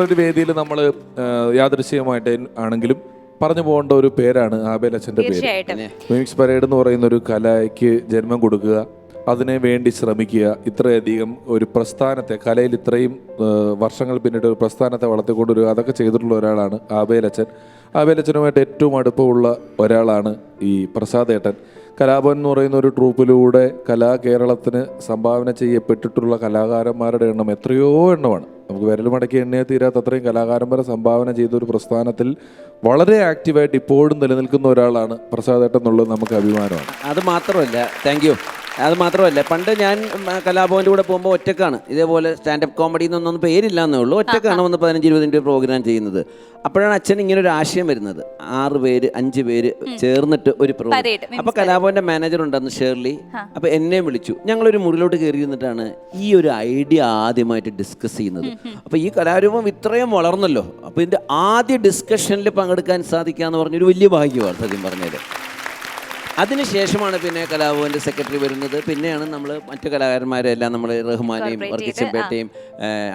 ഒരു വേദിയിൽ നമ്മൾ യാദൃശ്ചികമായിട്ട് ആണെങ്കിലും പറഞ്ഞു പോകേണ്ട ഒരു പേരാണ് ആബേൽ അച്ഛൻ്റെ പേര്. മിമിക്സ് പരേഡ് എന്ന് പറയുന്ന ഒരു കലയ്ക്ക് ജന്മം കൊടുക്കുക, അതിനെ വേണ്ടി ശ്രമിക്കുക, ഇത്രയധികം ഒരു പ്രസ്ഥാനത്തെ കലയിൽ ഇത്രയും വർഷങ്ങൾ പിന്നിട്ട് ഒരു പ്രസ്ഥാനത്തെ വളർത്തിക്കൊണ്ടുവരിക, അതൊക്കെ ചെയ്തിട്ടുള്ള ഒരാളാണ് ആബേൽ അച്ഛൻ. ആബേൽ അച്ഛനുമായിട്ട് ഏറ്റവും അടുപ്പമുള്ള ഒരാളാണ് ഈ പ്രസാദ് ഏട്ടൻ. കലാഭവൻ എന്ന് പറയുന്ന ഒരു ട്രൂപ്പിലൂടെ കേരളത്തിന് സംഭാവന ചെയ്യപ്പെട്ടിട്ടുള്ള കലാകാരന്മാരുടെ എണ്ണം എത്രയോ എണ്ണമാണ്. നമുക്ക് വിരൽ മടക്കി എണ്ണയെ തീരാത്ത അത്രയും കലാകാരന്മാരെ സംഭാവന ചെയ്ത ഒരു പ്രസ്ഥാനത്തിൽ വളരെ ആക്റ്റീവായിട്ട് ഇപ്പോഴും നിലനിൽക്കുന്ന ഒരാളാണ് പ്രസാദ് ഏട്ടൻ എന്നുള്ളത് നമുക്ക് അഭിമാനമാണ്. അത് മാത്രമല്ല, താങ്ക് യു. അത് മാത്രമല്ല, പണ്ട് ഞാൻ കലാഭവൻ്റെ കൂടെ പോകുമ്പോൾ ഒറ്റക്കാണ്, ഇതേപോലെ സ്റ്റാൻഡപ്പ് കോമഡി എന്നൊന്നും പേരില്ല എന്നേ ഉള്ളൂ, ഒറ്റക്കാണ് വന്ന് 15-20 മിനിറ്റ് പ്രോഗ്രാം ചെയ്യുന്നത്. അപ്പോഴാണ് അച്ഛൻ ഇങ്ങനെ ഒരു ആശയം വരുന്നത്, 6 പേര് 5 പേര് ചേർന്നിട്ട് ഒരു പ്രോഗ്രാം. അപ്പോൾ കലാഭവൻ്റെ മാനേജർ ഉണ്ടെന്ന് ഷേർലി, അപ്പോൾ എന്നെ വിളിച്ചു. ഞങ്ങളൊരു മുറിലോട്ട് കയറി ഇരുന്നിട്ടാണ് ഈ ഒരു ഐഡിയ ആദ്യമായിട്ട് ഡിസ്കസ് ചെയ്യുന്നത്. അപ്പോൾ ഈ കലാരൂപം ഇത്രയും വളർന്നല്ലോ, അപ്പോൾ ഇതിൻ്റെ ആദ്യ ഡിസ്കഷനിൽ പങ്കെടുക്കാൻ സാധിക്കുക എന്ന് പറഞ്ഞൊരു വലിയ ഭാഗ്യമാണ് സത്യം പറഞ്ഞാൽ. അതിനുശേഷമാണ് പിന്നെ കലാഭവൻ്റെ സെക്രട്ടറി വരുന്നത്. പിന്നെയാണ് നമ്മൾ മറ്റു കലാകാരന്മാരെല്ലാം നമ്മൾ റഹ്മാനെയും വർഗീച്ചമ്പേട്ടയും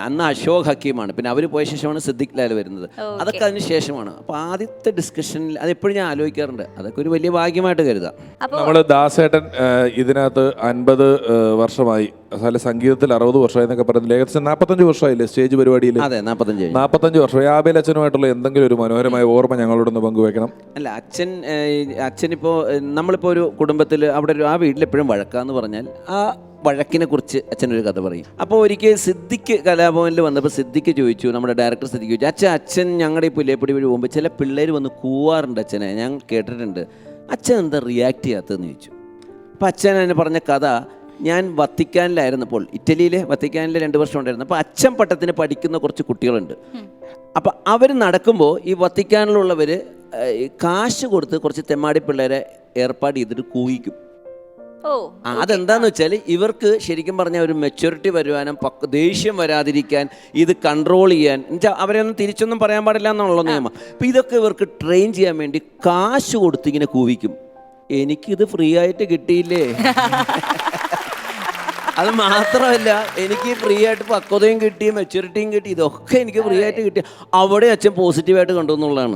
അന്ന് അശോക് ഹക്കീമാണ്, പിന്നെ അവർ പോയ ശേഷമാണ് സിദ്ദിഖ് ലാൽ വരുന്നത്. അതൊക്കെ അതിന് ശേഷമാണ്. അപ്പോൾ ആദ്യത്തെ ഡിസ്കഷനിൽ അതെപ്പോഴും ഞാൻ ആലോചിക്കാറുണ്ട്, അതൊക്കെ ഒരു വലിയ ഭാഗ്യമായിട്ട് കരുതാം. നമ്മൾ ദാസേട്ടൻ ഇതിനകത്ത് 50 വർഷമായി, അല്ല സംഗീതത്തിൽ 60 വർഷമായി എന്നൊക്കെ പറയുന്നത്, ഏകദേശം 45 വർഷമായില്ലേ സ്റ്റേജ് പരിപാടിയിൽ? അതെ, 45 വർഷമായി. ആബേൽ അച്ഛനുമായിട്ടുള്ള എന്തെങ്കിലും ഒരു മനോഹരമായ ഓർമ്മ ഞങ്ങളോടൊന്ന് പങ്കുവെക്കണം. അല്ല, അച്ഛനിപ്പോൾ നമ്മളിപ്പോൾ ഒരു കുടുംബത്തിൽ അവിടെ ആ വീട്ടിൽ എപ്പോഴും വഴക്കാന്ന് പറഞ്ഞാൽ ആ വഴക്കിനെ കുറിച്ച് അച്ഛനൊരു കഥ പറയും. അപ്പോൾ ഒരിക്കൽ സിദ്ദിഖ് കലാഭവനിൽ വന്നപ്പോൾ സിദ്ദിഖ് ചോദിച്ചു, നമ്മുടെ ഡയറക്ടർ സിദ്ദിഖ് ചോദിച്ചു, അച്ഛൻ ഞങ്ങളുടെ ഈ പുല്ലേപ്പടി വഴി പോകുമ്പോൾ ചില പിള്ളേർ വന്ന് കൂവാറുണ്ട് അച്ഛനെ, ഞാൻ കേട്ടിട്ടുണ്ട്, അച്ഛൻ എന്താ റിയാക്ട് ചെയ്യാത്തതെന്ന് ചോദിച്ചു. അപ്പോൾ അച്ഛൻ എന്നെ പറഞ്ഞ കഥ, ഞാൻ വത്തിക്കാനിലായിരുന്നപ്പോൾ, ഇറ്റലിയിലെ വത്തിക്കാനിൽ 2 വർഷം ഉണ്ടായിരുന്നു. അപ്പോൾ അച്ഛൻ പട്ടത്തിന് പഠിക്കുന്ന കുറച്ച് കുട്ടികളുണ്ട്. അപ്പോൾ അവർ നടക്കുമ്പോൾ ഈ വത്തിക്കാനിലുള്ളവർ കാശ് കൊടുത്ത് കുറച്ച് തെമ്മാടി പിള്ളേരെ ഏർപ്പാട് ചെയ്തിട്ട് കൂയിക്കും. അതെന്താന്ന് വെച്ചാൽ ഇവർക്ക് ശരിക്കും പറഞ്ഞാൽ ഒരു മെച്യൂരിറ്റി വരുവാനും ദേഷ്യം വരാതിരിക്കാൻ, ഇത് കൺട്രോൾ ചെയ്യാൻ, എന്നുവെച്ചാൽ അവരെയൊന്നും തിരിച്ചൊന്നും പറയാൻ പാടില്ല എന്നുള്ള നിയമം. അപ്പോൾ ഇതൊക്കെ ഇവർക്ക് ട്രെയിൻ ചെയ്യാൻ വേണ്ടി കാശ് കൊടുത്ത് ഇങ്ങനെ കൂവിക്കും. എനിക്കിത് ഫ്രീ ആയിട്ട് കിട്ടിയില്ലേ. അത് മാത്രമല്ല, എനിക്ക് ഫ്രീ ആയിട്ട് പക്വതയും കിട്ടി, മെച്യൂരിറ്റിയും കിട്ടി, ഇതൊക്കെ എനിക്ക് ഫ്രീ ആയിട്ട് കിട്ടി. അവിടെ അച്ഛൻ പോസിറ്റീവായിട്ട് കണ്ടു എന്നുള്ളതാണ്.